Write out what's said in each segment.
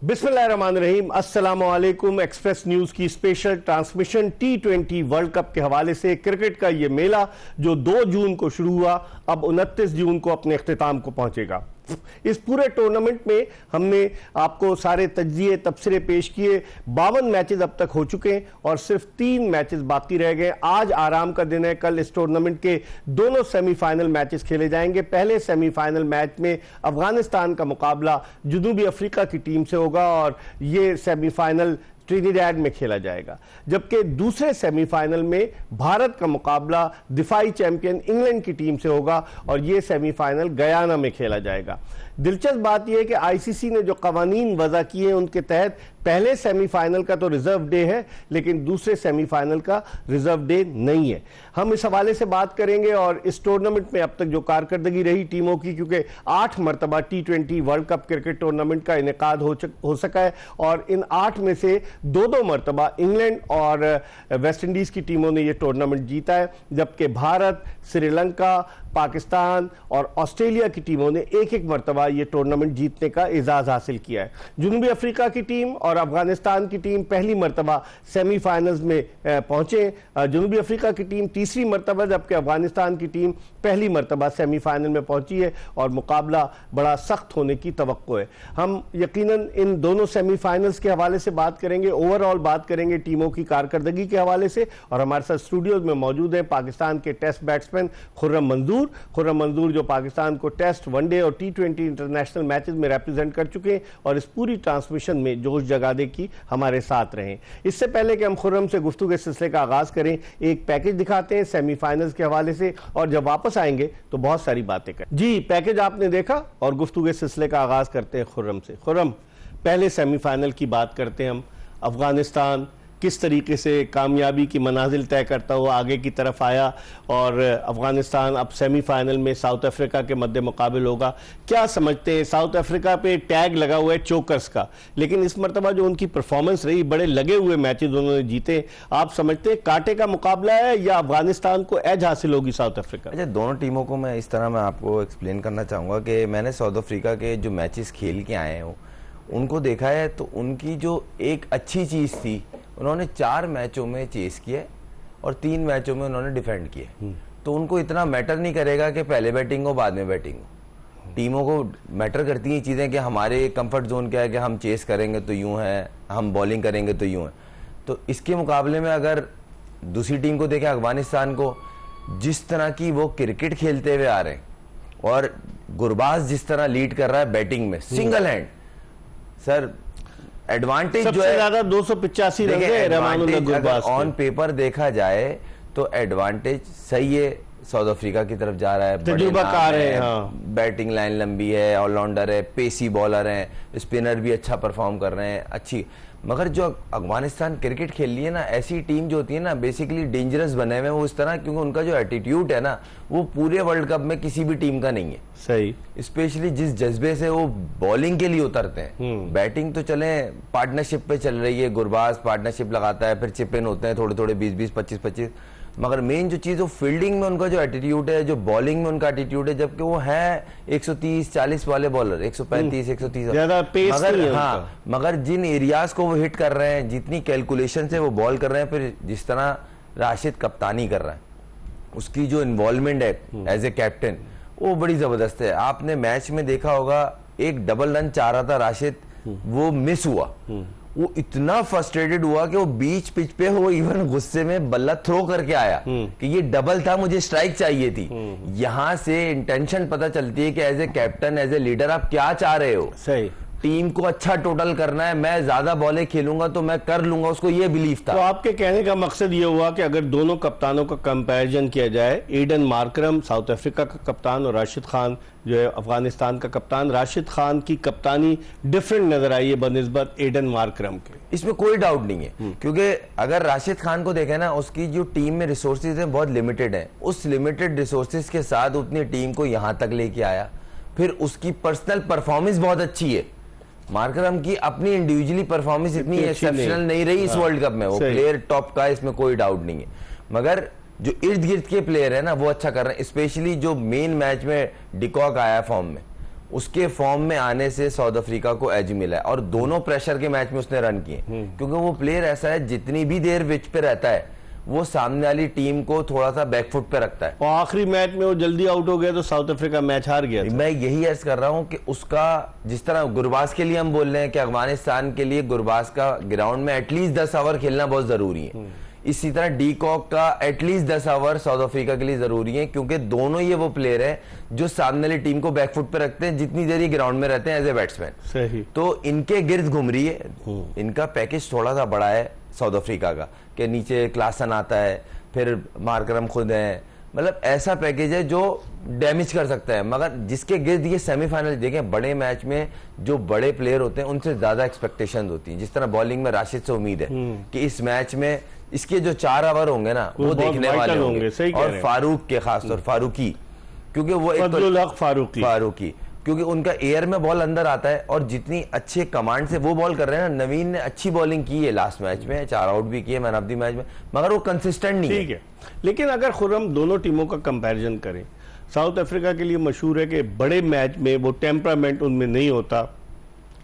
बिस्मिल्लाहिर्रहमानिर्रहीम, अस्सलामु अलैकुम। एक्सप्रेस न्यूज की special transmission T20 world cup के हवाले से क्रिकेट का ये मेला जो 2 जून को शुरू हुआ, अब 29 जून को अपने इख्तिताम को पहुंचेगा। इस पूरे टूर्नामेंट में हमने आपको सारे तज्जिए तबसरे पेश किए। 52 मैचेस अब तक हो चुके हैं और सिर्फ 3 मैचेस बाकी रह गए। आज आराम का दिन है। कल इस टूर्नामेंट के दोनों सेमीफाइनल मैचेस खेले जाएंगे। पहले सेमीफाइनल मैच में अफगानिस्तान का मुकाबला जनूबी अफ्रीका की टीम से होगा और ये सेमीफाइनल ट्रिनिडैड में खेला जाएगा, जबकि दूसरे सेमीफाइनल में भारत का मुकाबला दिफाई चैंपियन इंग्लैंड की टीम से होगा और यह सेमीफाइनल गयाना में खेला जाएगा। दिलचस्प बात यह है कि आईसीसी ने जो कवानीन वज़ा किए उनके तहत पहले सेमीफाइनल का तो रिजर्व डे है, लेकिन दूसरे सेमीफाइनल का रिजर्व डे नहीं है। हम इस हवाले से बात करेंगे और इस टूर्नामेंट में अब तक जो कारकर्दगी रही टीमों की, क्योंकि 8 मरतबा T20 world cup cricket tournament का इनेकाद हो सका है और इन 8 में से 2-2 मरतबा इंग्लैंड और वेस्ट इंडीज की टीमों ने यह टूर्नामेंट जीता है, जबकि भारत, श्रीलंका, पाकिस्तान और ऑस्ट्रेलिया की टीमों ने एक मरतबा यह टूर्नामेंट जीतने का एजाज हासिल किया है। जनूबी अफ्रीका की टीम और अफगानिस्तान की टीम पहली मरतबा सेमीफाइनल्स में पहुंचे। जनूबी अफ्रीका की टीम तीसरी मरतबा, जबकि अफगानिस्तान की टीम पहली मरतबा सेमीफाइनल में पहुंची है और मुकाबला बड़ा सख्त होने की तवक्को है। हम यकीनन इन दोनों सेमीफाइनल्स के हवाले से बात करेंगे, ओवरऑल बात करेंगे टीमों की कारकर्दगी के हवाले से। और हमारे साथ स्टूडियोज में मौजूद है पाकिस्तान के टेस्ट बैट्समैन खुर्रम मंजूर जो पाकिस्तान को टेस्ट, वनडे और T20 इंटरनेशनल मैचेस में रिप्रेजेंट कर चुके हैं और इस पूरी ट्रांसमिशन में जोश जगाने की हमारे साथ रहे। इससे पहले कि हम खुर्रम से गुफ्तगू के सिलसिले का आगाज करें, एक पैकेज दिखाते हैं सेमीफाइनल्स के हवाले से और जब वापस आएंगे तो बहुत सारी बातें करें। जी, पैकेज आपने देखा और गुफ्तगू के सिलसिले का आगाज करते हैं खुर्रम से। खुर्रम, पहले सेमीफाइनल की बात करते हैं हम। अफगानिस्तान किस तरीके से कामयाबी की मनाजिल तय करता हुआ आगे की तरफ आया और अफगानिस्तान अब सेमीफाइनल में साउथ अफ्रीका के मद्दे मुकाबिल होगा। क्या समझते हैं? साउथ अफ्रीका पे टैग लगा हुआ है चोकर्स का, लेकिन इस मरतबा जो उनकी परफॉर्मेंस रही, बड़े लगे हुए मैचेस उन्होंने जीते। आप समझते हैं कांटे का मुकाबला है या अफगानिस्तान को एज हासिल होगी साउथ अफ्रीका? अच्छा, दोनों टीमों को मैं इस तरह मैं आपको एक्सप्लेन करना चाहूँगा कि मैंने साउथ अफ्रीका के जो मैचेस खेल के आए हैं उनको देखा है, तो उनकी जो एक अच्छी चीज़ थी, उन्होंने 4 मैचों में चेस किया और 3 मैचों में उन्होंने डिफेंड किया। तो उनको इतना मैटर नहीं करेगा कि पहले बैटिंग हो बाद में बैटिंग हो। टीमों को मैटर करती हैं चीज़ें कि हमारे कंफर्ट जोन क्या है कि हम चेस करेंगे तो यूं है, हम बॉलिंग करेंगे तो यूं है। तो इसके मुकाबले में अगर दूसरी टीम को देखें, अफगानिस्तान को, जिस तरह की वो क्रिकेट खेलते हुए आ रहे हैं और गुरबाज जिस तरह लीड कर रहा है बैटिंग में सिंगल हैंड, सर एडवांटेज जो है ज्यादा 285 रन ऑन पेपर देखा जाए तो एडवांटेज सही है, साउथ अफ्रीका की तरफ जा रहा है, तजुर्बाकार है, हाँ। बैटिंग लाइन लंबी है, ऑलराउंडर है, पेसी बॉलर है, स्पिनर भी अच्छा परफॉर्म कर रहे हैं, अच्छी। मगर जो अफगानिस्तान क्रिकेट खेल रही है ना, ऐसी टीम जो होती है ना बेसिकली डेंजरस बने हुए वो इस तरह, क्योंकि उनका जो एटीट्यूड है ना वो पूरे वर्ल्ड कप में किसी भी टीम का नहीं है। सही, स्पेशली जिस जज्बे से वो बॉलिंग के लिए उतरते हैं। बैटिंग तो चले पार्टनरशिप पे चल रही है, गुरबाज पार्टनरशिप लगाता है, फिर चिप इन होते हैं थोड़े थोड़े 20-20, 25-25, मगर मेन जो चीज वो फील्डिंग में उनका जो एटीट्यूड है, जो बॉलिंग में उनका एटीट्यूड है, जबकि वो है 130-40 वाले बॉलर, 135-130, मगर हाँ, मगर जिन एरियाज को वो हिट कर रहे हैं, जितनी कैलकुलेशन से वो बॉल कर रहे हैं, फिर जिस तरह राशिद कप्तानी कर रहा है, उसकी जो इन्वॉल्वमेंट है एज ए कैप्टन वो बड़ी जबरदस्त है। आपने मैच में देखा होगा, एक डबल रन चाह रहा था राशिद, वो मिस हुआ। वो इतना फ्रस्ट्रेटेड हुआ कि वो बीच पिच पे वो इवन गुस्से में बल्ला थ्रो करके आया कि ये डबल था, मुझे स्ट्राइक चाहिए थी। यहां से इंटेंशन पता चलती है कि as a captain, as a leader आप क्या चाह रहे हो। सही, टीम को अच्छा टोटल करना है, मैं ज्यादा बॉलें खेलूंगा तो मैं कर लूंगा, उसको ये बिलीफ था। तो आपके कहने का मकसद ये हुआ कि अगर दोनों कप्तानों का कंपैरिजन किया जाए, एडन मार्करम साउथ अफ्रीका का कप्तान और राशिद खान जो है अफगानिस्तान का कप्तान, राशिद खान की कप्तानी डिफरेंट नजर आई है बनिस्बत एडन मार्करम के। इसमें कोई डाउट नहीं है, क्योंकि अगर राशिद खान को देखें ना, उसकी जो टीम में रिसोर्सेज हैं बहुत लिमिटेड है। उस लिमिटेड रिसोर्सेज के साथ अपनी टीम को यहां तक लेके आया, फिर उसकी पर्सनल परफॉर्मेंस बहुत अच्छी है। मार्करम की अपनी इंडिविजुअली परफॉर्मेंस इतनी एक्सेप्शनल नहीं रही इस वर्ल्ड कप में, वो प्लेयर टॉप का, इसमें कोई डाउट नहीं है। मगर जो इर्द गिर्द के प्लेयर है ना वो अच्छा कर रहे हैं, स्पेशली जो मेन मैच में डिकॉक आया फॉर्म में, उसके फॉर्म में आने से साउथ अफ्रीका को एज मिला है, और दोनों प्रेशर के मैच में उसने रन किए, क्योंकि वो प्लेयर ऐसा है जितनी भी देर पिच पे रहता है वो सामने वाली टीम को थोड़ा सा बैकफुट पे रखता है। और आखिरी मैच में वो जल्दी आउट हो गया तो साउथ अफ्रीका मैच हार गया था। मैं यही अर्ज कर रहा हूं कि उसका, जिस तरह गुरबाज के लिए हम बोल रहे हैं कि अफगानिस्तान के लिए गुरबाज का ग्राउंड में एटलीस्ट 10 ओवर खेलना बहुत जरूरी है, इसी तरह डी कॉक का एटलीस्ट 10 ओवर साउथ अफ्रीका के लिए जरूरी है, क्योंकि दोनों ये वो प्लेयर है जो सामने वाली टीम को बैकफुट पे रखते हैं जितनी देर ये ग्राउंड में रहते हैं एज ए बैट्समैन। सही। तो इनके गिर्द घूम रही है, इनका पैकेज थोड़ा सा बड़ा है साउथ अफ्रीका का, कि नीचे क्लासन आता है, फिर मार्करम खुद है, मतलब ऐसा पैकेज है जो डैमेज कर सकता है। मगर जिसके गिर्द ये सेमीफाइनल देखें, बड़े मैच में जो बड़े प्लेयर होते हैं उनसे ज्यादा एक्सपेक्टेशन होती है। जिस तरह बॉलिंग में राशिद से उम्मीद है कि इस मैच में इसके जो 4 ओवर होंगे ना वो देखने वाले होंगे, और फारूक के खासतौर फारूकी, क्योंकि वो एक फारूकी क्योंकि उनका एयर में बॉल अंदर आता है, और जितनी अच्छे कमांड से वो बॉल कर रहे हैं ना, नवीन ने अच्छी बॉलिंग की है लास्ट मैच में, 4 आउट भी किए मैन ऑफ द मैच में, मगर वो कंसिस्टेंट नहीं है। ठीक है, लेकिन अगर खुर्रम दोनों टीमों का कंपैरिजन करें, साउथ अफ्रीका के लिए मशहूर है कि बड़े मैच में वो टेम्परामेंट उनमें नहीं होता।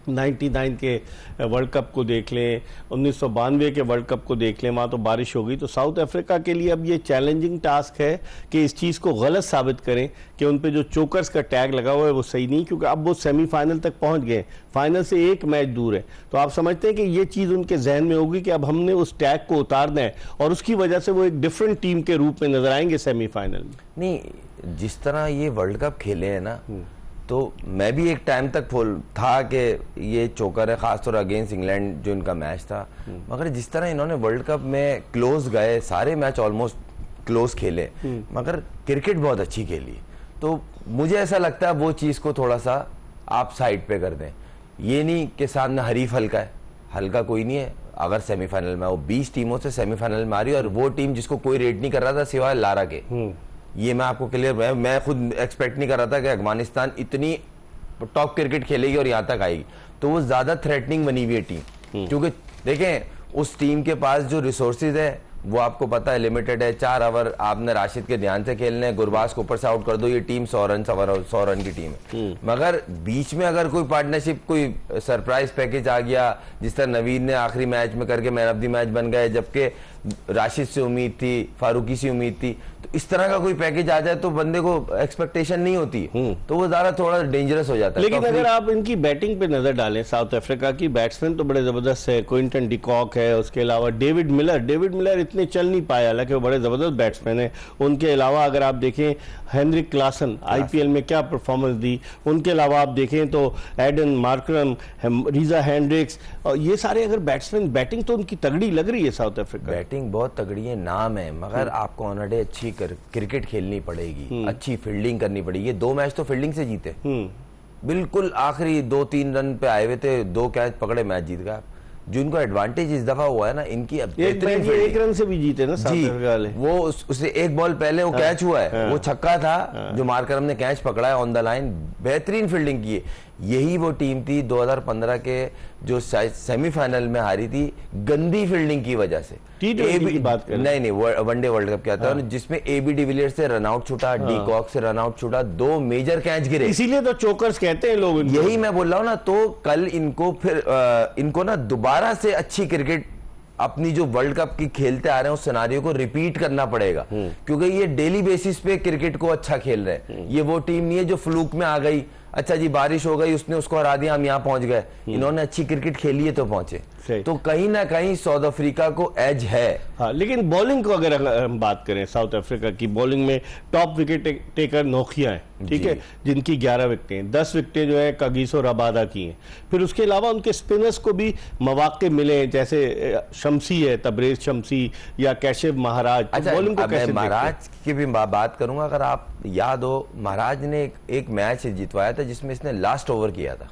99 के वर्ल्ड कप को देख लें, 1992 के वर्ल्ड कप को देख लें, वहाँ तो बारिश हो गई। तो साउथ अफ्रीका के लिए अब ये चैलेंजिंग टास्क है कि इस चीज़ को गलत साबित करें कि उन पे जो चोकर्स का टैग लगा हुआ है वो सही नहीं, क्योंकि अब वो सेमीफाइनल तक पहुंच गए, फाइनल से एक मैच दूर है। तो आप समझते हैं कि ये चीज़ उनके जहन में होगी कि अब हमने उस टैग को उतारना है, और उसकी वजह से वो एक डिफरेंट टीम के रूप में नजर आएंगे सेमीफाइनल में? नहीं, जिस तरह ये वर्ल्ड कप खेले हैं ना, तो मैं भी एक टाइम तक था कि ये चोकर है, खासतौर अगेंस्ट इंग्लैंड जो इनका मैच था, मगर जिस तरह इन्होंने वर्ल्ड कप में क्लोज गए, सारे मैच ऑलमोस्ट क्लोज खेले, मगर क्रिकेट बहुत अच्छी खेली। तो मुझे ऐसा लगता है वो चीज़ को थोड़ा सा आप साइड पे कर दें। ये नहीं कि सामने हरीफ हल्का है, हल्का कोई नहीं है। अगर सेमीफाइनल में वो 20 टीमों से सेमीफाइनल में आ रही है, और वो टीम जिसको कोई रेट नहीं कर रहा था सिवाय लारा के, ये मैं आपको क्लियर, मैं खुद एक्सपेक्ट नहीं कर रहा था कि अफगानिस्तान इतनी टॉप क्रिकेट खेलेगी और यहाँ तक आएगी। तो वो ज्यादा थ्रेटनिंग बनी हुई है टीम, क्योंकि देखें उस टीम के पास जो रिसोर्सेज है वो आपको पता है लिमिटेड है। 4 ओवर आपने राशिद के ध्यान से खेलने हैं, गुरबाज को ऊपर से आउट कर दो, ये टीम 100 रन की टीम है। मगर बीच में अगर कोई पार्टनरशिप, कोई सरप्राइज पैकेज आ गया, जिस तरह नवीन ने आखिरी मैच में करके मैन ऑफ द मैच बन गए, जबकि राशिद से उम्मीद थी, फारूकी से उम्मीद थी, तो इस तरह का कोई पैकेज आ जाए तो बंदे को एक्सपेक्टेशन नहीं होती, तो वो ज्यादा थोड़ा डेंजरस हो जाता है। लेकिन अगर आप इनकी बैटिंग पे नजर डालें, साउथ अफ्रीका की बैट्समैन तो बड़े जबरदस्त है, क्विंटन डिकॉक है, उसके अलावा डेविड मिलर इतने चल नहीं पाए, हालांकि वो बड़े जबरदस्त बैट्समैन है। उनके अलावा अगर आप देखें हेनरिक क्लासन आईपीएल में क्या परफॉर्मेंस दी, उनके अलावा आप देखें तो एडन मार्करम, रीजा हेंड्रिक्स, और ये सारे अगर बैट्समैन, बैटिंग तो उनकी तगड़ी लग रही है साउथ अफ्रीका। बैटिंग बहुत तगड़ी है, नाम है, मगर आपको ऑन अ डे अच्छी क्रिकेट खेलनी पड़ेगी, अच्छी फील्डिंग करनी पड़ेगी। ये 2 मैच तो फील्डिंग से जीते, बिल्कुल आखिरी 2-3 रन पे आए हुए थे, 2 कैच पकड़े, मैच जीत गया। जो इनको एडवांटेज इस दफा हुआ है ना, इनकी एक रन से भी जीते ना जी, वो उससे एक बॉल पहले वो कैच हुआ है, वो छक्का था जो मार्करम ने कैच पकड़ा है ऑन द लाइन, बेहतरीन फील्डिंग की है। यही वो टीम थी 2015 के जो सेमीफाइनल में हारी थी, गंदी फील्डिंग की वजह से। की बात कर नहीं, वनडे वर्ल्ड कप क्या था, जिसमें एबी डिविलियर्स से रनआउट छूटा, डी कॉक से रनआउट छूटा, 2 मेजर कैच गिरे, इसीलिए तो चोकर्स कहते हैं लोग। यही मैं बोल रहा हूं ना, तो कल इनको फिर इनको ना दोबारा से अच्छी क्रिकेट अपनी जो वर्ल्ड कप की खेलते आ रहे हैं उस सिनारियो को रिपीट करना पड़ेगा, क्योंकि ये डेली बेसिस पे क्रिकेट को अच्छा खेल रहे हैं। ये वो टीम नहीं है जो फ्लूक में आ गई, अच्छा जी बारिश हो गई, उसने उसको हरा दिया, हम यहाँ पहुंच गए। इन्होंने अच्छी क्रिकेट खेली है तो पहुंचे, तो कहीं ना कहीं साउथ अफ्रीका को एज है। हाँ, लेकिन बॉलिंग को अगर हम बात करें, साउथ अफ्रीका की बॉलिंग में टॉप विकेट टेकर नोकिया है, ठीक है, जिनकी 11 विकेटें, 10 विकेटें जो है कागिसो रबादा की हैं। फिर उसके अलावा उनके स्पिनर्स को भी मौके मिले, जैसे शमसी है, तबरेज शमसी या कैशिव महाराज। अच्छा, बॉलिंग को कैसे महाराज की भी बात करूंगा, अगर आप याद हो, महाराज ने एक मैच जितवाया था जिसमें इसने लास्ट ओवर किया था।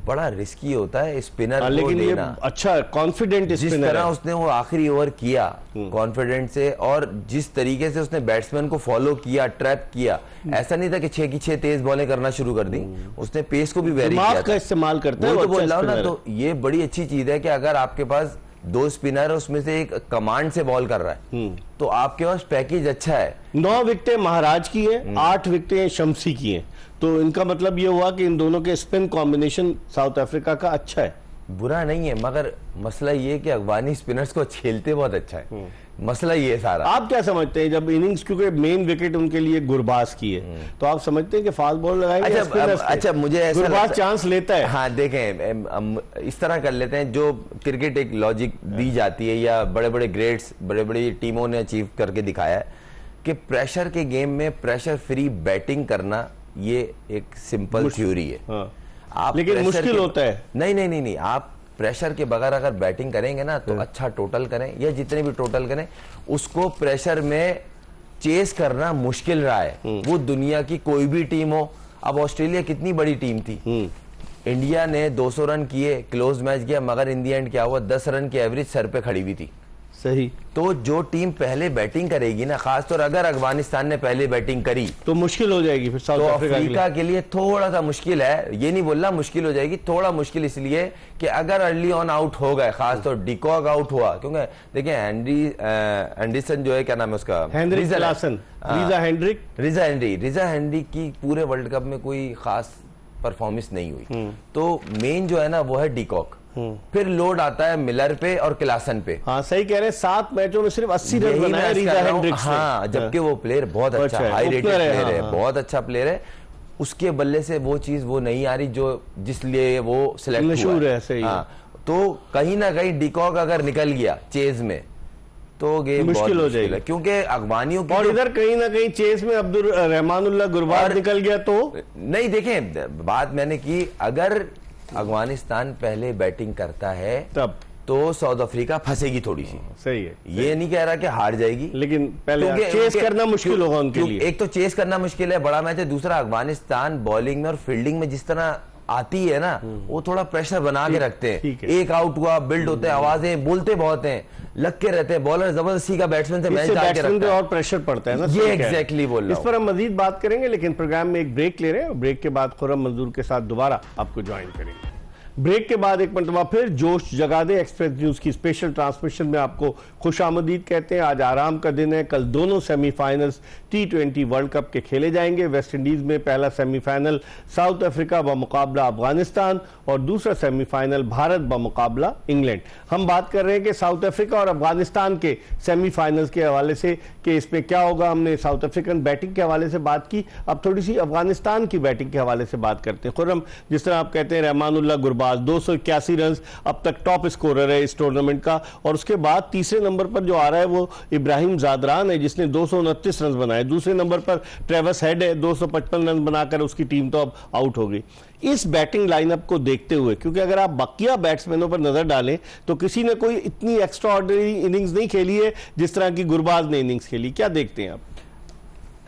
बड़ा रिस्की होता है स्पिनर को लेना, अच्छा कॉन्फिडेंट जिस तरह उसने वो आखिरी ओवर किया कॉन्फिडेंट से, और जिस तरीके से उसने बैट्समैन को फॉलो किया, ट्रैप किया, ऐसा नहीं था कि 6 की 6 तेज बॉलें करना शुरू कर दी, उसने पेस को भी वेरी किया था, इस्तेमाल करता है। तो बोल रहा हूं ना, तो ये बड़ी अच्छी चीज है कि अगर आपके पास 2 स्पिनर है, उसमें से एक कमांड से बॉल कर रहा है, तो आपके पास पैकेज अच्छा है। 9 विकेटें महाराज की है, 8 विकेटें शमसी की हैं, तो इनका मतलब ये हुआ कि इन दोनों के स्पिन कॉम्बिनेशन साउथ अफ्रीका का अच्छा है। बुरा नहीं है, मगर मसला ये है कि अफगानी स्पिनर्स को खेलते बहुत अच्छा है, मसला ये है सारा। आप क्या समझते हैं जब इनिंग्स, क्योंकि मेन विकेट उनके लिए गुरबाज की है, तो आप समझते हैं कि फास्ट बॉल लगाएंगे? अच्छा मुझे ऐसा गुरबाज चांस लेता है। हाँ देखें, इस तरह कर लेते हैं, जो क्रिकेट एक लॉजिक दी जाती है या बड़े बड़े ग्रेड्स बड़े बड़ी टीमों ने अचीव करके दिखाया है कि प्रेशर के गेम में प्रेशर फ्री बैटिंग करना ये एक सिंपल थ्योरी है। हाँ। आप लेकिन मुश्किल होता है। नहीं, आप प्रेशर के बगैर अगर बैटिंग करेंगे ना तो अच्छा टोटल करें या जितने भी टोटल करें, उसको प्रेशर में चेस करना मुश्किल रहा है। वो दुनिया की कोई भी टीम हो, अब ऑस्ट्रेलिया कितनी बड़ी टीम थी, इंडिया ने 200 रन किए, क्लोज मैच किया, मगर इन दी एंड क्या हुआ, 10 रन की एवरेज सर पे खड़ी हुई थी। सही। तो जो टीम पहले बैटिंग करेगी ना, खासतौर अगर अफगानिस्तान ने पहले बैटिंग करी तो मुश्किल हो जाएगी फिर साउथ तो अफ्रीका के लिए थोड़ा सा मुश्किल है। ये नहीं बोलना मुश्किल हो जाएगी, थोड़ा मुश्किल इसलिए कि अगर अर्ली ऑन आउट हो गए, खासतौर डिकॉक आउट हुआ, क्योंकि देखिए एंडरसन जो है, क्या नाम है उसका, रिजा हेनरी की पूरे वर्ल्ड कप में कोई खास परफॉर्मेंस नहीं हुई। तो मेन जो है ना वो है डिकॉक, फिर लोड आता है मिलर पे और क्लासन पे। हाँ सही कह रहे हैं, 7 मैचों में सिर्फ 80 रन बनाए रिजा हेंड्रिक्स ने। हाँ, जबकि वो प्लेयर बहुत अच्छा हाई रेटेड प्लेयर है, बहुत अच्छा प्लेयर है। उसके बल्ले से वो चीज वो नहीं आ रही जो जिसलिए वो सिलेक्ट हुआ है। सही। हाँ, तो कहीं ना कहीं डिकॉक अगर निकल गया चेज में तो गेम मुश्किल हो जाएगा, क्योंकि अफगानियों की, और इधर कहीं ना कहीं चेस में अब्दुल रहमानुल्लाह गुरबाज निकल गया तो नहीं। देखें, बात मैंने की, अगर अफगानिस्तान पहले बैटिंग करता है तब तो साउथ अफ्रीका फंसेगी थोड़ी सी। सही है, ये नहीं कह रहा कि हार जाएगी, लेकिन पहले चेस करना मुश्किल होगा उनके लिए। एक तो चेस करना मुश्किल है, बड़ा मैच है, दूसरा अफगानिस्तान बॉलिंग में और फील्डिंग में जिस तरह आती है ना, वो थोड़ा प्रेशर बना के रखते हैं। एक आउट हुआ, बिल्ड होते हैं, आवाजें, बोलते बहुत हैं, लग के रहते हैं, बॉलर जबरदस्ती का बैट्समैन से मैच डाल के रखता है, और प्रेशर पड़ता है ना। ये एग्जैक्टली बोल रहा हूं। इस पर हम मजीद बात करेंगे, लेकिन प्रोग्राम में एक ब्रेक ले रहे हैं। ब्रेक के बाद खुर्रम मंजूर के साथ दोबारा आपको ज्वाइन करेंगे। ब्रेक के बाद एक मरतबा फिर जोश जगा दे एक्सप्रेस न्यूज की स्पेशल ट्रांसमिशन में आपको खुशामदीद कहते हैं। आज आराम का दिन है, कल दोनों सेमीफाइनल्स T20 वर्ल्ड कप के खेले जाएंगे। वेस्ट इंडीज में पहला सेमीफाइनल साउथ अफ्रीका बमुकाबला अफगानिस्तान और दूसरा सेमीफाइनल भारत बमुकाबला इंग्लैंड। हम बात कर रहे हैं कि साउथ अफ्रीका और अफगानिस्तान के सेमीफाइनल्स के हवाले से कि इसमें क्या होगा। हमने साउथ अफ्रीकन बैटिंग के हवाले से बात की, अब थोड़ी सी अफगानिस्तान की बैटिंग के हवाले से बात करते हैं। खुर्रम, जिस तरह आप कहते हैं रहमानुल्लाह गुरबाज 281 रन अब तक टॉप स्कोरर है इस टूर्नामेंट का, और उसके बाद तीसरे नंबर पर जो आ रहा है वो इब्राहिम जादरान है जिसने 229 रन बनाए। दूसरे नंबर पर ट्रेविस हेड है, 255 रन बनाकर उसकी टीम तो अब आउट हो गई। इस बैटिंग लाइनअप को देखते हुए, क्योंकि अगर आप बाकिया बैट्समैनों पर नजर डालें तो किसी ने कोई इतनी एक्स्ट्रा ऑर्डिनरी इनिंग्स नहीं खेली है जिस तरह की गुरबाज ने इनिंग्स खेली। क्या देखते हैं आप?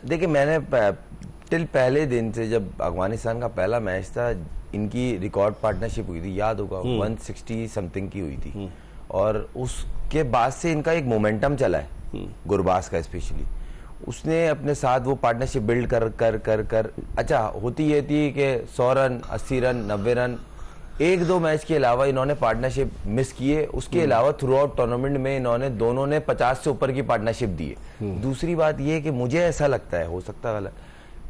देखिए, मैंने टिल पहले दिन से, जब अफगानिस्तान का पहला मैच था, इनकी रिकॉर्ड पार्टनरशिप हुई थी, याद होगा 160 समथिंग की हुई थी, और उसके बाद से इनका एक मोमेंटम चला है गुरबाज का स्पेशली। उसने अपने साथ वो पार्टनरशिप बिल्ड कर कर कर कर अच्छा होती ये थी कि 100 रन 80 रन 90 रन, एक दो मैच के अलावा इन्होंने पार्टनरशिप मिस किए। उसके अलावा थ्रू आउट टूर्नामेंट में इन्होंने दोनों ने 50 से ऊपर की पार्टनरशिप दी है। दूसरी बात ये कि मुझे ऐसा लगता है, हो सकता है गलत,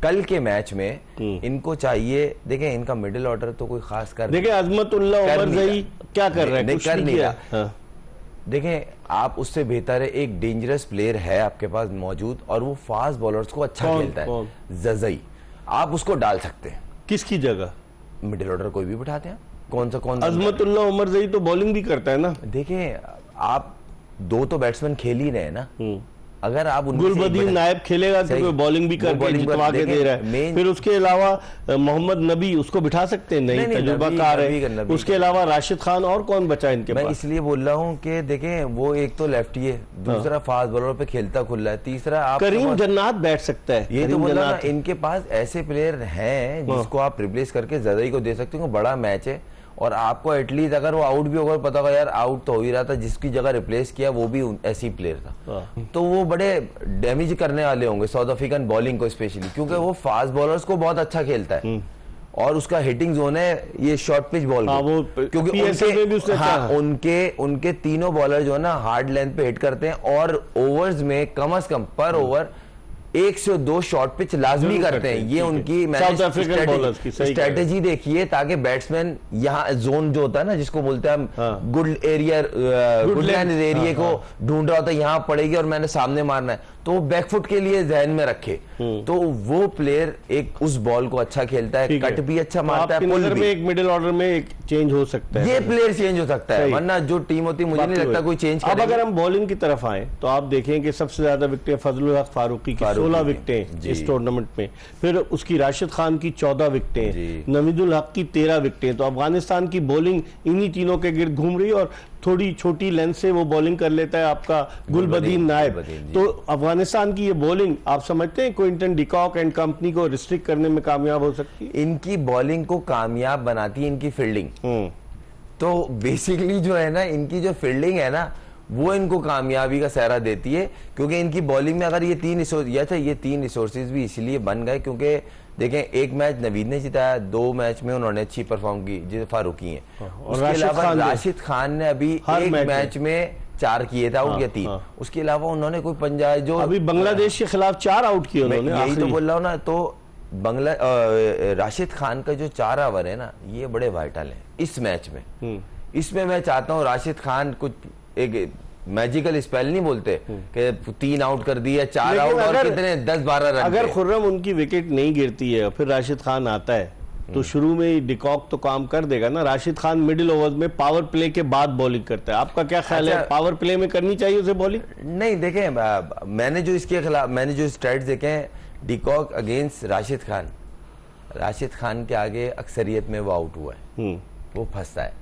कल के मैच में इनको चाहिए, देखें इनका मिडिल ऑर्डर तो कोई खास कर, देखें अजमतुल्लाह उमरज़ई क्या कर रहा है, कर नहीं रहा। देखें, आप उससे बेहतर है, एक डेंजरस प्लेयर है आपके पास मौजूद और वो फास्ट बॉलर्स को अच्छा खेलता है, जज़ई, आप उसको डाल सकते हैं। किसकी जगह? मिडिल ऑर्डर कोई भी बिठाते हैं, कौन सा अजमतुल्लाह उमरज़ई तो बॉलिंग भी करता है ना। देखें, आप दो तो बैट्समैन खेल ही रहे हैं ना, अगर आप गुलबदीन नायब खेलेगा क्योंकि बॉलिंग भी करके जितवा के दे रहा है। फिर उसके अलावा मोहम्मद नबी उसको बिठा सकते हैं, नहीं तजुर्बाकार है। उसके अलावा राशिद खान, और कौन बचा इनके पास? मैं इसलिए बोल रहा हूँ कि देखें, वो एक तो लेफ्टी है, दूसरा फास्ट बॉलर पे खेलता खुला है, तीसरा आप करीम जन्नात बैठ सकता है। ये तो बोला ना, इनके पास ऐसे प्लेयर हैं जिसको आप रिप्लेस करके जज़ई को दे सकते हो। बड़ा मैच है और आपको एटलीस्ट अगर वो आउट भी होगा पता होगा यार आउट तो हो ही रहा था, जिसकी जगह रिप्लेस किया वो भी ऐसी प्लेयर था, तो वो बड़े डैमेज करने वाले होंगे साउथ अफ्रीकन बॉलिंग को स्पेशली, क्योंकि वो फास्ट बॉलर्स को बहुत अच्छा खेलता है और उसका हिटिंग जोन है ये शॉर्ट पिच बॉल, क्योंकि उनके तीनों बॉलर जो है ना हार्ड लेंथ पे हिट करते हैं और ओवर्स में कम से कम पर ओवर 1 से 2 शॉर्ट पिच लाजमी करते हैं। ये उनकी साउथ अफ्रीकन बॉलर्स की स्ट्रेटेजी देखिए, ताकि बैट्समैन यहाँ जोन जो होता है ना, जिसको बोलते हैं हम गुड एरिया, गुडलैंड एरिया को ढूंढ रहा होता है, यहाँ पड़ेगी और मैंने सामने मारना है, तो वो बैकफुट के लिए ध्यान में रखे। तो वो प्लेयर एक उस बॉल को अच्छा खेलता है, कट भी अच्छा मारता है, पुल भी। एक मिडिल ऑर्डर में एक चेंज हो सकता है, ये प्लेयर चेंज हो सकता है, वरना जो टीम होती है मुझे नहीं लगता कोई चेंज करेगा। अब अगर हम बॉलिंग की तरफ आए तो आप देखें कि सबसे ज्यादा विकेटें फजलुल हक फारूकी की 16 विकेटें इस टूर्नामेंट में, फिर उसकी राशिद खान की 14 विकेटें, नवीदुल हक की 13 विकेटें। तो अफगानिस्तान की बॉलिंग इन्हीं तीनों के गिर्द घूम रही है और थोड़ी छोटी लेंथ से वो बॉलिंग कर लेता है आपका गुलबदीन नायब। तो अफगानिस्तान की ये बॉलिंग आप समझते हैं क्विंटन डिकॉक एंड कंपनी को रिस्ट्रिक्ट करने में कामयाब हो सकती है? इनकी बॉलिंग को कामयाब बनाती है इनकी फील्डिंग। तो बेसिकली जो है ना, इनकी जो फील्डिंग है ना, वो इनको कामयाबी का सहरा देती है, क्योंकि इनकी बॉलिंग में अगर ये तीन रिसोर्सेज भी इसलिए बन गए क्योंकि देखें, एक मैच नवीद ने जिताया, 2 मैच में उन्होंने अच्छी परफॉर्म की, जो फारूकी हैं। उसके अलावा राशिद खान ने अभी एक मैच में 4 किए थे, आउट किया 3। उसके अलावा उन्होंने कोई पंजाब जो अभी बांग्लादेश के खिलाफ 4 आउट किए उन्होंने, यही तो बोल रहा हूँ ना। तो राशिद खान का जो 4 ओवर है ना, ये बड़े वाइटल है इस मैच में। इसमें मैं चाहता हूँ राशिद खान कुछ एक मैजिकल स्पेल नहीं बोलते कि 3 आउट कर दिया, 4 आउट और कितने 10-12 रन। अगर खुर्रम उनकी विकेट नहीं गिरती है फिर राशिद खान आता है तो शुरू में ही डिकॉक तो काम कर देगा ना। राशिद खान मिडिल ओवर में पावर प्ले के बाद बॉलिंग करता है, आपका क्या ख्याल है? पावर प्ले में करनी चाहिए उसे बॉलिंग? नहीं, देखें, मैंने जो इसके खिलाफ मैंने जो स्टैट्स देखे हैं, डिकॉक अगेंस्ट राशिद खान के आगे अक्सरियत में वो आउट हुआ है, वो फंसता है।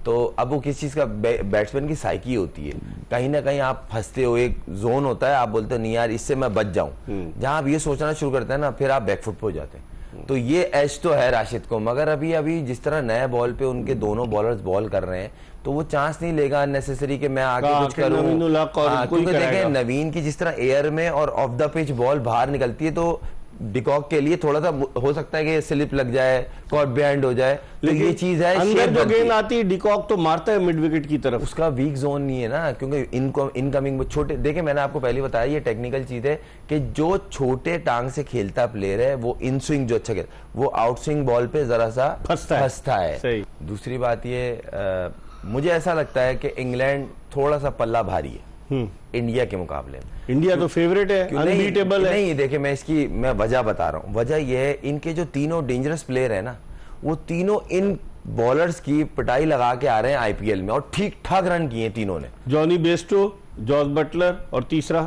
तो अब वो किस चीज का बैट्समैन की साइकी होती है, कहीं ना कहीं आप फंसते हो, एक जोन होता है, आप बोलते हो नहीं यार इससे मैं बच जाऊं। जहां आप ये सोचना शुरू करते हैं ना, फिर आप बैकफुट पे हो जाते हैं। तो ये एज तो है राशिद को, मगर अभी जिस तरह नए बॉल पे उनके दोनों बॉलर्स बॉल कर रहे हैं, तो वो चांस नहीं लेगा अननेसेसरी कि मैं आगे कुछ करूं। क्योंकि देखें, नवीन की जिस तरह एयर में और ऑफ द पिच बॉल बाहर निकलती है, तो डिकॉक के लिए थोड़ा सा हो सकता है कि स्लिप लग जाए, कॉट बिहाइंड हो जाए, तो ये चीज है। अंदर जो गेंद आती है डिकॉक तो मारता है मिड विकेट की तरफ, उसका वीक जोन नहीं है ना, क्योंकि इनकमिंग छोटे, देखें मैंने आपको पहले बताया, ये टेक्निकल चीज है कि जो छोटे टांग से खेलता प्लेयर है, वो इन स्विंग जो अच्छा खेलता, वो आउट स्विंग बॉल पे जरा सा फंसता है। सही। दूसरी बात ये, मुझे ऐसा लगता है कि इंग्लैंड थोड़ा सा पल्ला भारी है इंडिया के मुकाबले में। इंडिया तो फेवरेट है, अनबीटेबल है। नहीं, देखिए मैं वजह बता रहा हूँ। वजह यह है, इनके जो तीनों डेंजरस प्लेयर है ना, वो तीनों इन बॉलर्स की पिटाई लगा के आ रहे हैं आईपीएल में, और ठीक ठाक रन किए तीनों ने। जॉनी बेस्टो, जॉर्ज बटलर और तीसरा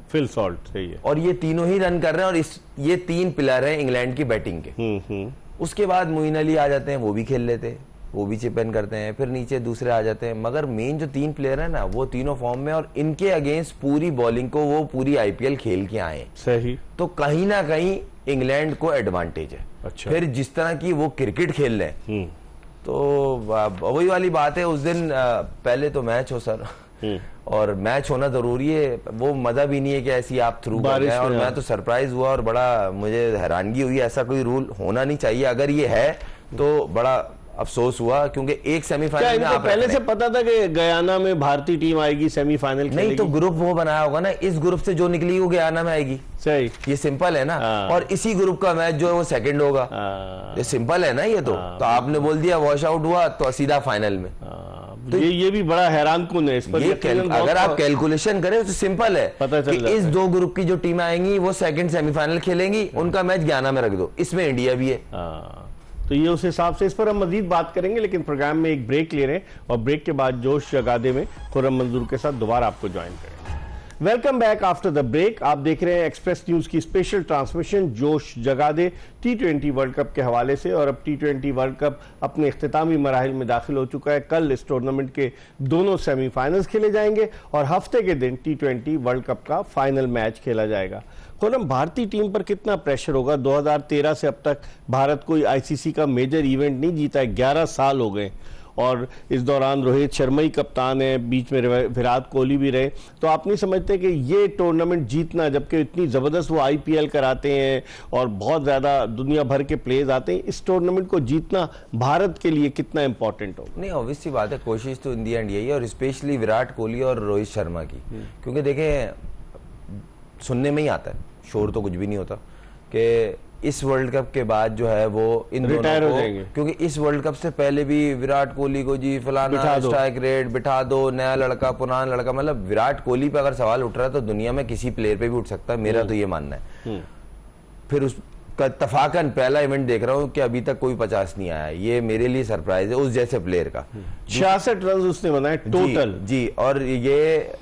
फिल सॉल्ट। सही है। और ये तीनों ही रन कर रहे हैं, और ये 3 पिलर हैं इंग्लैंड की बैटिंग के। उसके बाद मोइन अली आ जाते हैं, वो भी खेल लेते हैं, वो भी चिप इन करते हैं, फिर नीचे दूसरे आ जाते हैं, मगर मेन जो 3 प्लेयर है ना, वो तीनों फॉर्म में, और इनके अगेंस्ट पूरी बॉलिंग को वो पूरी आईपीएल खेल के आए। सही। तो कहीं ना कहीं इंग्लैंड को एडवांटेज है। अच्छा। फिर जिस तरह की वो क्रिकेट खेल रहे हैं, तो वही वाली बात है, उस दिन पहले तो मैच हो सर, और मैच होना जरूरी है, वो मजा भी नहीं है कि ऐसी आप थ्रू कर रहे हैं। और मैं तो सरप्राइज हुआ और बड़ा मुझे हैरानगी हुई, ऐसा कोई रूल होना नहीं चाहिए, अगर ये है तो बड़ा अफसोस हुआ, क्योंकि एक सेमीफाइनल में आप पहले से पता था कि गयाना में भारतीय टीम आएगी, सेमीफाइनल खेलेगी? नहीं, तो ग्रुप वो बनाया होगा ना, इस ग्रुप से जो निकली वो गयाना में आएगी। सही। ये सिंपल है ना। और इसी ग्रुप का मैच जो है वो सेकंड होगा। ये सिंपल है ना। ये तो आपने बोल दिया वॉश आउट हुआ तो सीधा फाइनल में। तो ये भी बड़ा हैरान कुन है इस पर। अगर आप कैलकुलेशन करें तो सिंपल है, पता चल कि इस 2 ग्रुप की जो टीमें आएंगी वो सेकंड सेमीफाइनल खेलेंगी, उनका मैच गयाना में रख दो, इसमें इंडिया भी है। तो ये उस हिसाब से, इस पर हम मजीद बात करेंगे, लेकिन प्रोग्राम में एक ब्रेक ले रहे हैं और ब्रेक के बाद जोश जगादे में खुर्रम मंजूर के साथ दोबारा आपको ज्वाइन करेंगे। Welcome back after the break. आप देख रहे हैं एक्सप्रेस न्यूज की स्पेशल ट्रांसमिशन जोश जगादे T20 वर्ल्ड कप के हवाले से। और अब T20 वर्ल्ड कप अपने इख्तितामी मराहिल में दाखिल हो चुका है। कल इस टूर्नामेंट के दोनों सेमीफाइनल्स खेले जाएंगे और हफ्ते के दिन T20 वर्ल्ड कप का फाइनल मैच खेला जाएगा। खुर्रम, भारतीय टीम पर कितना प्रेशर होगा? 2013 से अब तक भारत कोई आईसीसी का मेजर इवेंट नहीं जीता है, 11 साल हो गए, और इस दौरान रोहित शर्मा ही कप्तान है, बीच में विराट कोहली भी रहे। तो आप नहीं समझते कि ये टूर्नामेंट जीतना, जबकि इतनी ज़बरदस्त वो आईपीएल कराते हैं और बहुत ज़्यादा दुनिया भर के प्लेयर्स आते हैं, इस टूर्नामेंट को जीतना भारत के लिए कितना इंपॉर्टेंट होगा? नहीं, ऑब्वियस सी बात है, कोशिश तो इंडिया यही है, और स्पेशली विराट कोहली और रोहित शर्मा की। क्योंकि देखें, सुनने में ही आता है, शोर तो कुछ भी नहीं होता, कि इस वर्ल्ड कप के बाद जो है वो इन दोनों को, क्योंकि इस वर्ल्ड कप से पहले भी विराट कोहली को जी फलाना स्ट्राइक रेट बिठा दो, नया लड़का पुराना लड़का, मतलब विराट कोहली पे अगर सवाल उठ रहा है तो दुनिया में किसी प्लेयर पे भी उठ सकता है, मेरा तो ये मानना है। फिर उसका इत्तफाकन पहला इवेंट देख रहा हूँ कि अभी तक कोई 50 नहीं आया, ये मेरे लिए सरप्राइज है उस जैसे प्लेयर का। 66 रन उसने बनाए टोटल जी, और ये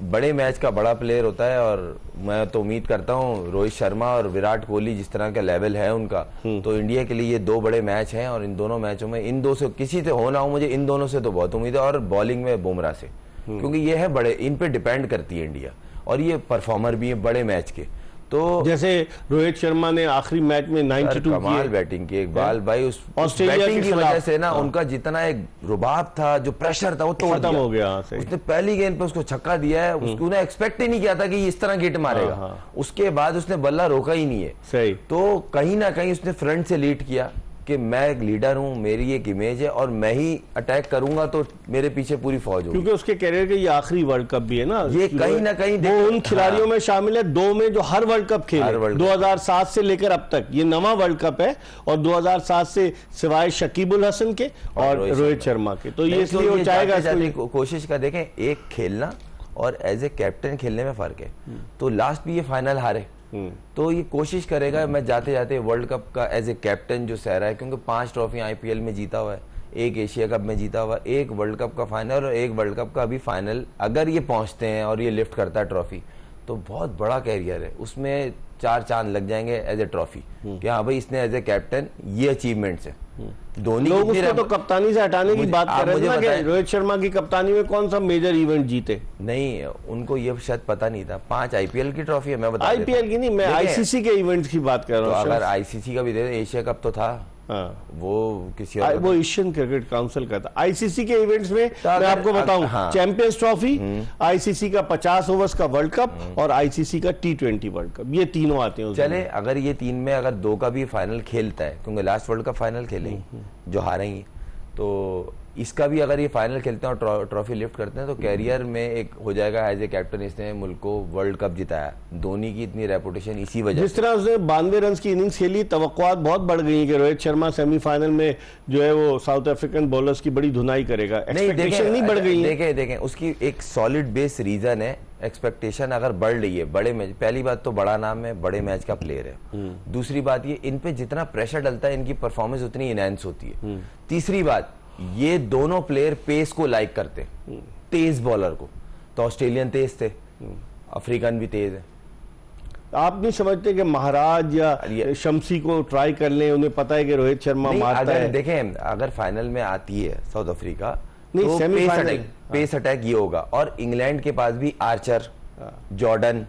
बड़े मैच का बड़ा प्लेयर होता है, और मैं तो उम्मीद करता हूँ रोहित शर्मा और विराट कोहली जिस तरह का लेवल है उनका, तो इंडिया के लिए ये 2 बड़े मैच हैं, और इन दोनों मैचों में इन दो से किसी से हो ना हो, मुझे इन दोनों से तो बहुत उम्मीद है, और बॉलिंग में बुमराह से, क्योंकि ये है बड़े, इन पे डिपेंड करती है इंडिया, और ये परफॉर्मर भी है बड़े मैच के। तो जैसे रोहित शर्मा ने आखिरी मैच में 92 कमाल बैटिंग की, इकबाल भाई उस बैटिंग की वजह से ना उनका जितना एक रुबाब था, जो प्रेशर था वो खत्म हो गया। उसने पहली गेंद पे उसको छक्का दिया है, उसने एक्सपेक्ट ही नहीं किया था कि इस तरह हिट मारेगा, उसके बाद उसने बल्ला रोका ही नहीं है। सही। तो कहीं ना कहीं उसने फ्रंट से लीड किया कि मैं एक लीडर हूं, मेरी एक इमेज है, और मैं ही अटैक करूंगा तो मेरे पीछे पूरी फौज होगी, क्योंकि उसके करियर का ये आखिरी वर्ल्ड कप भी है ना, ये कहीं ना कहीं वो उन खिलाड़ियों में शामिल है 2 में जो हर वर्ल्ड कप खेले, 2007 से लेकर अब तक ये नवा वर्ल्ड कप है, और 2007 से सिवाय शकीबुल हसन के और रोहित शर्मा के, तो ये इसलिए वो चाहेगा। कोशिश कर देखें, एक खेलना और एज ए कैप्टन खेलने में फर्क है, तो लास्ट भी ये फाइनल हारे, तो ये कोशिश करेगा मैं जाते जाते वर्ल्ड कप का एज ए कैप्टन जो सहरा है, क्योंकि 5 ट्रॉफी आईपीएल में जीता हुआ है, 1 एशिया कप में जीता हुआ, 1 वर्ल्ड कप का फाइनल और 1 वर्ल्ड कप का अभी फाइनल, अगर ये पहुंचते हैं और ये लिफ्ट करता है ट्रॉफी, तो बहुत बड़ा कैरियर है, उसमें 4 चांद लग जाएंगे एज ए ट्रॉफी कि हाँ भाई इसने एज ए कैप्टन ये अचीवमेंट्स है। धोनी लोग उसको तो कप्तानी से हटाने की बात कर रहे थे कि रोहित शर्मा की कप्तानी में कौन सा मेजर इवेंट जीते, नहीं उनको ये शायद पता नहीं था, 5 आईपीएल की ट्रॉफी है, मैं बता आईपीएल की नहीं, मैं आईसीसी के इवेंट्स की बात कर रहा हूँ। तो अगर आईसीसी का भी दे, एशिया कप तो था, वो किसी और वो एशियन क्रिकेट काउंसिल का था। आईसीसी के इवेंट्स में मैं आपको बताऊं, चैंपियंस ट्रॉफी, आईसीसी का 50 ओवर्स का वर्ल्ड कप और आईसीसी का T20 वर्ल्ड कप, ये तीनों आते हैं। चले अगर ये 3 में अगर 2 का भी फाइनल खेलता है, क्योंकि लास्ट वर्ल्ड कप फाइनल खेलेंगे जो हारेंगे, तो इसका भी अगर ये फाइनल खेलते हैं और ट्रॉफी लिफ्ट करते हैं, तो कैरियर में एक हो जाएगा एज ए कैप्टन, इसने मुल्क को वर्ल्ड कप जिताया, धोनी की इतनी रेपुटेशन इसी वजह जिस तरह उसने 92 रन की इनिंग्स खेली, तवक्कुआत बहुत बढ़ गई कि रोहित शर्मा सेमीफाइनल में जो है वो साउथ अफ्रीकन बॉलर्स की बड़ी धुनाई करेगा, एक्सपेक्टेशन नहीं बढ़ गई है। देखें उसकी एक सॉलिड बेस रीजन है, एक्सपेक्टेशन अगर बढ़ रही है बड़े मैच, पहली बात तो बड़ा नाम है, बड़े मैच का प्लेयर है, दूसरी बात ये इन पे जितना प्रेशर डलता है इनकी परफॉर्मेंस उतनी इनहैंस होती है, तीसरी बात ये दोनों प्लेयर पेस को लाइक करते, तेज बॉलर को, तो ऑस्ट्रेलियन तेज थे, अफ्रीकन भी तेज है। आप नहीं समझते कि महाराज या शमसी को ट्राई कर लें, उन्हें पता है कि रोहित शर्मा मारता है। देखें अगर फाइनल में आती है साउथ अफ्रीका, नहीं तो पेस अटैक ये होगा, और इंग्लैंड के पास भी आर्चर, जॉर्डन,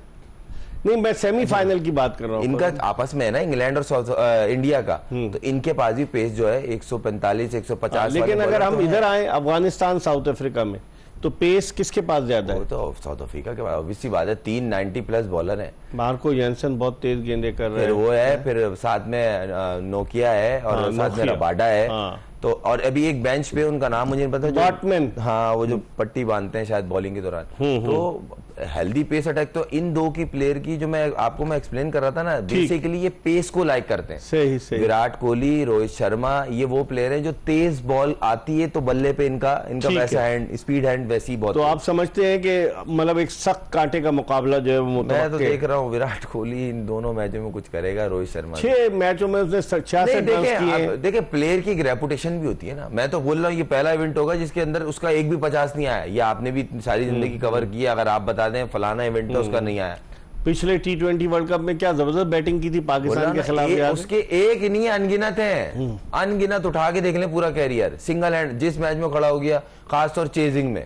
नहीं मैं सेमीफाइनल की बात कर रहा हूँ, इनका आपस में है ना इंग्लैंड और साउथ इंडिया का, तो इनके पास भी पेस जो है 145 150। लेकिन अगर हम इधर आए अफगानिस्तान साउथ अफ्रीका में, तो पेस किसके पास ज्यादा है? तो साउथ अफ्रीका के पास ऑब्वियसली बात है, 3 90+ बॉलर हैं। मार्को जेनसन बहुत तेज गेंदे कर रहे हैं, वो है, फिर साथ में नोकिया है, और साथ में रबाडा है, तो और अभी एक बेंच पे उनका नाम मुझे नहीं पता, बॉटमैन, हाँ वो जो पट्टी बांधते हैं शायद बॉलिंग के दौरान, तो हेल्दी पेस अटैक, तो इन 2 की प्लेयर की जो मैं आपको एक्सप्लेन कर रहा था ना, बेसिकली ये पेस को लाइक करते हैं। सही। विराट कोहली, रोहित शर्मा, ये वो प्लेयर है जो तेज बॉल आती है तो बल्ले पे इनका वैसा हैंड, स्पीड हैंड वैसी बहुत। तो आप समझते हैं कि मतलब एक सख्त कांटे का मुकाबला जो है वो मैं तो देख रहा हूँ विराट कोहली इन दोनों मैचों में कुछ करेगा, रोहित शर्मा 6 मैचों में उसने 66 रन किए। देखिए प्लेयर की एक रेपुटेशन भी होती है ना, मैं तो बोल रहा हूँ ये पहला इवेंट होगा जिसके अंदर उसका एक भी 50 नहीं आया, ये आपने भी सारी जिंदगी कवर की, अगर आप बता दें फलाना इवेंट तो उसका नहीं आया। पिछले T20 वर्ल्ड कप में क्या जबरदस्त बैटिंग की थी पाकिस्तान के खिलाफ, उसके एक नहीं अनगिनत है, अनगिनत उठा के देख लें पूरा कैरियर, सिंगल हैंड जिस मैच में खड़ा हो गया, खासतौर चेजिंग में,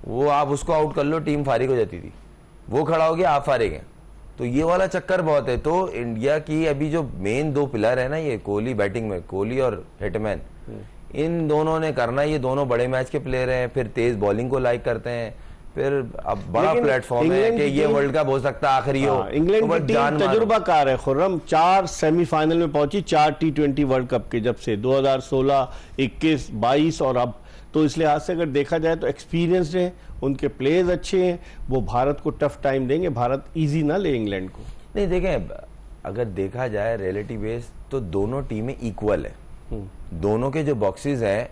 वो आप उसको आउट कर लो टीम फारिग हो जाती थी, वो खड़ा हो गया आप फारिग हैं, तो ये वाला चक्कर बहुत है। तो इंडिया की अभी जो मेन 2 पिलर है ना, ये कोहली बैटिंग में, कोहली और हिटमैन, इन दोनों ने करना, ये दोनों बड़े मैच के प्लेयर हैं, फिर तेज बॉलिंग को लाइक करते हैं, फिर अब बड़ा प्लेटफॉर्म है कि ये वर्ल्ड कप हो सकता है आखिरी हो। इंग्लैंड की टीम तजुर्बाकार है खुर्रम, 4 सेमीफाइनल में पहुंची 4 T20 वर्ल्ड कप के, जब से 2016, 21, 22 और अब तो इस लिहाज से अगर देखा जाए तो एक्सपीरियंस्ड हैं, उनके प्लेयर्स अच्छे हैं, वो भारत को टफ टाइम देंगे, भारत ईजी ना ले इंग्लैंड को। नहीं देखें, अगर देखा जाए रियलिटी बेस तो दोनों टीमें इक्वल है। दोनों के जो बॉक्सेस हैं,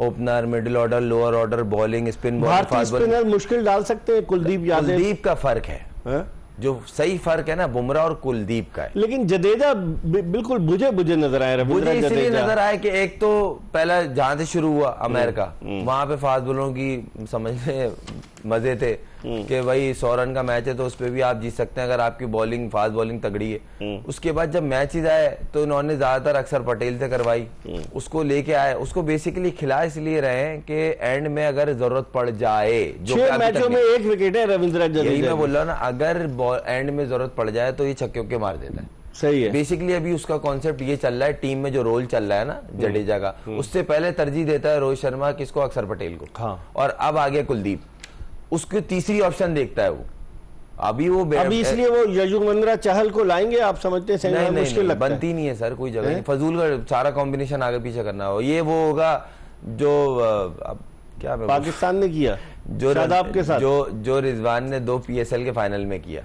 opener, middle order, lower order, bowling, spin bowling, भारतीय स्पिनर मुश्किल डाल सकते हैं। कुलदीप यादव, कुलदीप का फर्क है, हाँ? जो सही फर्क है ना बुमराह और कुलदीप का है। लेकिन जदेजा बिल्कुल बुझे नजर आए। मुझे इसलिए नजर आया कि एक तो पहला जहां से शुरू हुआ अमेरिका, वहां पे फास्ट बॉलरों की समझने मजे थे कि भाई 100 रन का मैच है तो उस पर भी आप जीत सकते हैं अगर आपकी बॉलिंग, फास्ट बॉलिंग तगड़ी है। उसके बाद जब मैचेस आए तो इन्होंने ज्यादातर अक्सर पटेल से करवाई, उसको लेके आए, उसको बेसिकली खिला इसलिए रहे हैं कि एंड में अगर जरूरत पड़ जाए, जो 6 मैचों में 1 विकेट है रविंद्र जडेजा। यही मैं बोल रहा हूँ ना, अगर एंड में जरूरत पड़ जाए तो ये छक्के के मार देता है। सही है। बेसिकली अभी उसका कॉन्सेप्ट ये चल रहा है, टीम में जो रोल चल रहा है ना जडेजा का, उससे पहले तरजीह देता है रोहित शर्मा किसको, अक्षर पटेल को। हाँ। और अब आगे कुलदीप, उसकी तीसरी ऑप्शन देखता है वो। अभी इसलिए वो यजुवेंद्र चहल को लाएंगे, आप समझते हैं? नहीं, मुश्किल लगता है। बनती नहीं है सर, कोई जगह नहीं, फजूल का सारा कॉम्बिनेशन आगे पीछे करना हो। ये वो होगा जो अब क्या पाकिस्तान ने किया जो शादाब के साथ, जो रिजवान ने 2 PSL के फाइनल में किया।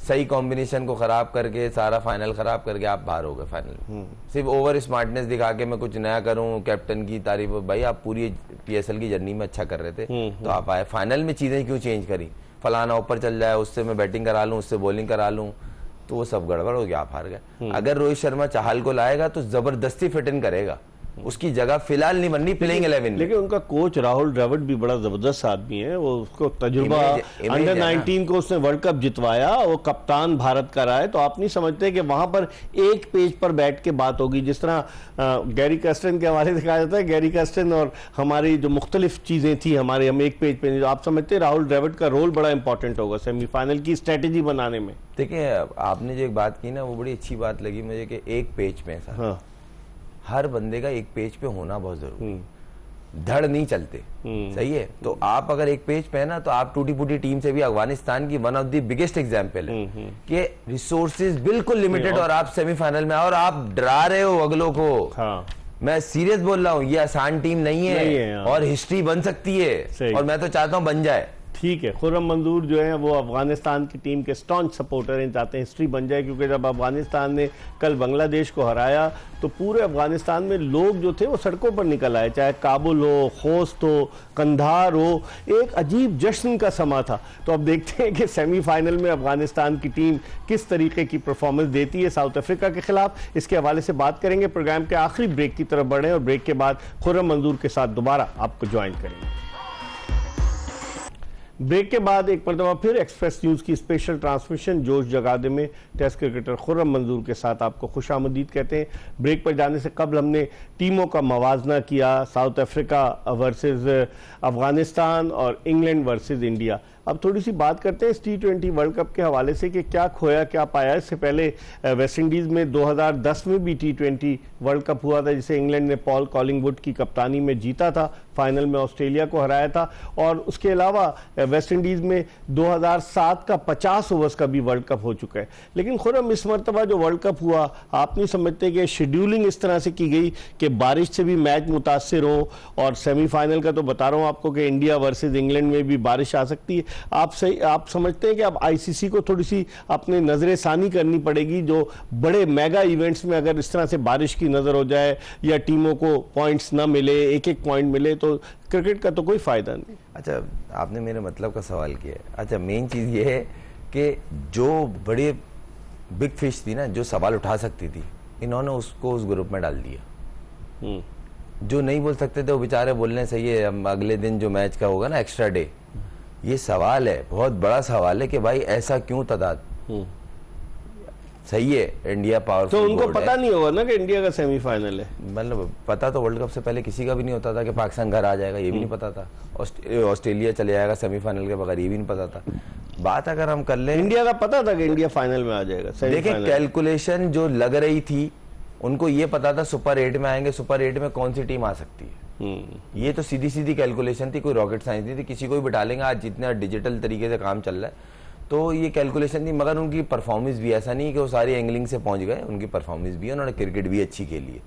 सही कॉम्बिनेशन को खराब करके, सारा फाइनल खराब करके आप बाहर हो गए फाइनल। सिर्फ ओवर स्मार्टनेस दिखा के मैं कुछ नया करूं, कैप्टन की तारीफ, भाई आप पूरी PSL की जर्नी में अच्छा कर रहे थे तो आप आए फाइनल में, चीजें क्यों चेंज करी? फलाना ऊपर चल जाए, उससे मैं बैटिंग करा लूं, उससे बॉलिंग करा लूं, तो वो सब गड़बड़ हो गया, आप हार गए। अगर रोहित शर्मा चाहल को लाएगा तो जबरदस्ती फिट इन करेगा, उसकी जगह फिलहाल नहीं बननी प्लेइंग 11। लेकिन उनका कोच राहुल द्रविड़ भी बड़ा जबरदस्त आदमी है, वो उसको तजुर्बा, अंडर 19 को उसने वर्ल्ड कप जितवाया, वो कप्तान भारत का रहा है। तो आप नहीं समझते कि वहां पर एक पेज पर बैठ के बात होगी, जिस तरह गैरी कर्स्टन के हवाले से कहा जाता है, गैरी कर्स्टन और हमारी जो मुख्तलिफ चीजें थी हमारे, हम एक पेज पे। आप समझते हैं राहुल द्रविड़ का रोल बड़ा इंपॉर्टेंट होगा सेमीफाइनल की स्ट्रेटेजी बनाने में? देखिए, आपने जो एक बात की ना, वो बड़ी अच्छी बात लगी मुझे कि एक पेज पे सर, हाँ, हर बंदे का एक पेज पे होना बहुत जरूरी है, धड़ नहीं चलते। सही है, तो आप अगर एक पेज पे है ना, तो आप टूटी फूटी टीम से भी, अफगानिस्तान की one of the biggest example है कि रिसोर्सेज बिल्कुल लिमिटेड और आप सेमीफाइनल में और आप डरा रहे हो अगलों को। हाँ, मैं सीरियस बोल रहा हूँ, ये आसान टीम नहीं है और हिस्ट्री बन सकती है, और मैं तो चाहता हूँ बन जाए। ठीक है, खुर्रम मंजूर जो है वो अफगानिस्तान की टीम के स्टॉन्च सपोर्टर हैं, चाहते हैं हिस्ट्री बन जाए, क्योंकि जब अफगानिस्तान ने कल बांग्लादेश को हराया तो पूरे अफगानिस्तान में लोग जो थे वो सड़कों पर निकल आए, चाहे काबुल हो, खोस्त हो, कंधार हो, एक अजीब जश्न का समा था। तो अब देखते हैं कि सेमीफाइनल में अफगानिस्तान की टीम किस तरीके की परफॉर्मेंस देती है साउथ अफ्रीका के खिलाफ। इसके हवाले से बात करेंगे। प्रोग्राम के आखिरी ब्रेक की तरफ बढ़े और ब्रेक के बाद खुर्रम मंजूर के साथ दोबारा आपको ज्वाइन करेंगे। ब्रेक के बाद एक मरतबा फिर एक्सप्रेस न्यूज़ की स्पेशल ट्रांसमिशन जोश जगादे में टेस्ट क्रिकेटर खुर्रम मंजूर के साथ आपको खुशामदीद कहते हैं। ब्रेक पर जाने से कबल हमने टीमों का मवाजना किया, साउथ अफ्रीका वर्सेस अफगानिस्तान और इंग्लैंड वर्सेस इंडिया। अब थोड़ी सी बात करते हैं इस T20 वर्ल्ड कप के हवाले से कि क्या खोया क्या पाया। इससे पहले वेस्ट इंडीज़ में 2010 में भी T20 वर्ल्ड कप हुआ था, जिसे इंग्लैंड ने पॉल कॉलिंगवुड की कप्तानी में जीता था, फाइनल में ऑस्ट्रेलिया को हराया था। और उसके अलावा वेस्ट इंडीज़ में 2007 का 50 ओवर्स का भी वर्ल्ड कप हो चुका है। लेकिन खुर्रम, इस मरतबा जो वर्ल्ड कप हुआ, आप नहीं समझते कि शेड्यूलिंग इस तरह से की गई कि बारिश से भी मैच मुतासिर हो, और सेमीफाइनल का तो बता रहा हूँ आपको कि इंडिया वर्सेस इंग्लैंड में भी बारिश आ सकती है। आप समझते हैं कि अब ICC को थोड़ी सी अपने नजर सानी करनी पड़ेगी, जो बड़े मेगा इवेंट्स में अगर इस तरह से बारिश की नजर हो जाए या टीमों को पॉइंट्स ना मिले, एक एक पॉइंट मिले, तो क्रिकेट का तो कोई फायदा नहीं। अच्छा, आपने मेरे मतलब का सवाल किया। अच्छा, मेन चीज ये है कि जो बड़े बिग फिश थी ना, जो सवाल उठा सकती थी, इन्होंने उसको उस ग्रुप में डाल दिया। जो नहीं बोल सकते थे वो बेचारे बोलने सही है, हम अगले दिन जो मैच का होगा ना, एक्स्ट्रा डे, ये सवाल है, बहुत बड़ा सवाल है कि भाई ऐसा क्यों तादाद। सही है, इंडिया पावरफुल, तो उनको पता नहीं होगा ना कि इंडिया का सेमीफाइनल है। मतलब पता तो वर्ल्ड कप से पहले किसी का भी नहीं होता था कि पाकिस्तान घर आ जाएगा, ये भी नहीं पता था। ऑस्ट्रेलिया चले जाएगा सेमीफाइनल के बगैर, ये भी नहीं पता था। बात अगर हम कर लें, इंडिया का पता था कि इंडिया फाइनल में आ जाएगा। देखिए, कैलकुलेशन जो लग रही थी, उनको ये पता था सुपर 8 में आएंगे, सुपर 8 में कौन सी टीम आ सकती है। ये तो सीधी सीधी कैलकुलेशन थी, कोई रॉकेट साइंस नहीं थी। किसी को भी बिठा लेंगे, आज जितना डिजिटल तरीके से काम चल रहा है, तो ये कैलकुलेशन थी। मगर उनकी परफॉर्मेंस भी, ऐसा नहीं कि वो सारी एंगलिंग से पहुंच गए, उनकी परफॉर्मेंस भी है, उन्होंने क्रिकेट भी अच्छी खेली है।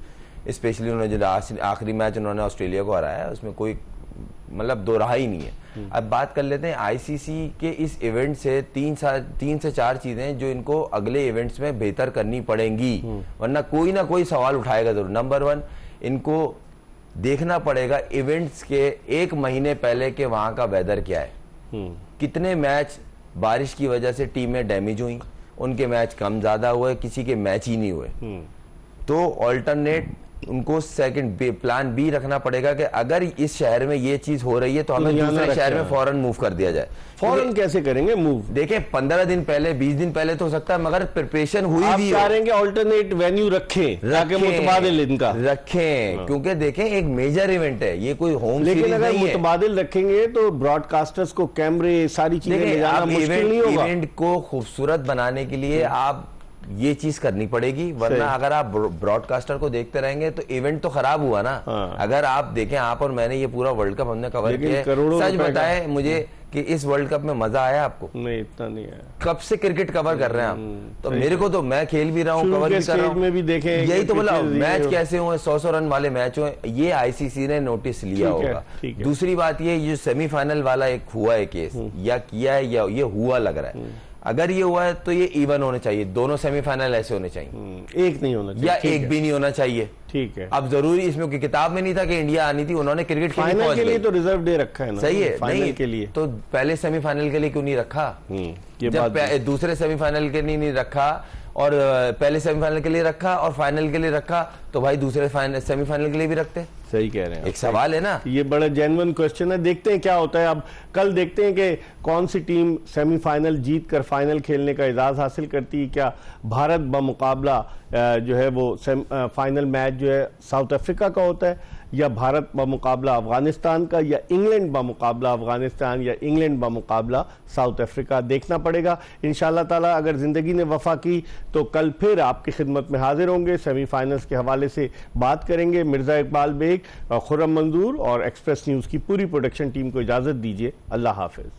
स्पेशली उन्होंने जो आखिरी मैच उन्होंने ऑस्ट्रेलिया को हराया है, उसमें कोई मतलब दो राह ही नहीं है। अब बात कर लेते हैं आईसीसी के इस इवेंट से 3 से 4 चीजें जो इनको अगले इवेंट्स में बेहतर करनी पड़ेंगी, वरना कोई ना कोई सवाल उठाएगा जरूर। नंबर 1, इनको देखना पड़ेगा इवेंट्स के 1 महीने पहले के वहां का वेदर क्या है, कितने मैच बारिश की वजह से टीमें डैमेज हुई, उनके मैच कम ज्यादा हुए, किसी के मैच ही नहीं हुए। तो ऑल्टरनेट उनको सेकंड प्लान बी रखना पड़ेगा कि अगर इस शहर में ये चीज हो रही है तो हमें दूसरे शहर में फौरन मूव कर दिया जाए। फौरन कैसे करेंगे मूव? देखें 15 दिन पहले 20 दिन पहले तो हो सकता है, मगर प्रिपरेशन हुई आप भी चाह रहे हैं कि ऑल्टरनेट वेन्यू रखें मुतबादिल इनका रखें, क्योंकि देखें एक मेजर इवेंट है ये, कोई होम सीरीज लेकिन अगर नहीं है। मुतबादिल रखेंगे तो ब्रॉडकास्टर्स को कैमरे सारी चीजें ले जाना मुश्किल नहीं होगा। इवेंट को खूबसूरत बनाने के लिए आप ये चीज करनी पड़ेगी, वरना अगर आप ब्रॉडकास्टर को देखते रहेंगे तो इवेंट तो खराब हुआ ना। अगर आप देखें, आप और मैंने ये पूरा वर्ल्ड कप हमने कवर किया है, सच बताए मुझे कि इस वर्ल्ड कप में मजा आया आपको? नहीं, इतना नहीं आया। कब से क्रिकेट कवर कर रहे हैं आप? तो मेरे को तो, मैं खेल भी रहा हूँ, कवर भी कर रहा हूँ, में भी देखें, यही तो बोला मैच कैसे हुए, 100 रन वाले मैच हुए, ये आईसीसी ने नोटिस लिया होगा। दूसरी बात ये सेमीफाइनल वाला एक हुआ है केस, या किया है या ये हुआ लग रहा है, अगर ये हुआ है तो ये इवन होने चाहिए, दोनों सेमीफाइनल ऐसे होने चाहिए, एक नहीं होना चाहिए या एक भी नहीं होना चाहिए। ठीक है। अब जरूरी इसमें की किताब में नहीं था कि इंडिया आनी थी, उन्होंने क्रिकेट फाइनल के लिए तो रिजर्व डे रखा है ना। सही है, फाइनल के लिए तो पहले सेमीफाइनल के लिए क्यों नहीं रखा? जब दूसरे सेमीफाइनल के लिए नहीं रखा और पहले सेमीफाइनल के लिए रखा और फाइनल के लिए रखा, तो भाई दूसरे सेमीफाइनल के लिए भी रखते। सही कह रहे हैं, एक सवाल है ना, ये बड़ा जेन्युइन क्वेश्चन है। देखते हैं क्या होता है। अब कल देखते हैं कि कौन सी टीम सेमीफाइनल जीत कर फाइनल खेलने का इजाज़ हासिल करती है। क्या भारत बमुकाबला जो है वो फाइनल मैच जो है साउथ अफ्रीका का होता है, या भारत बमुकाबला अफगानिस्तान का, या इंग्लैंड बमुकाबला अफगानिस्तान, या इंग्लैंड बमुकाबला साउथ अफ्रीका? देखना पड़ेगा। इंशाल्लाह ताला अगर जिंदगी ने वफा की तो कल फिर आपकी खिदमत में हाजिर होंगे, सेमीफाइनल्स के हवाले से बात करेंगे। मिर्जा इकबाल बेग, खुर्रम मंजूर और एक्सप्रेस न्यूज़ की पूरी प्रोडक्शन टीम को इजाज़त दीजिए। अल्लाह हाफिज।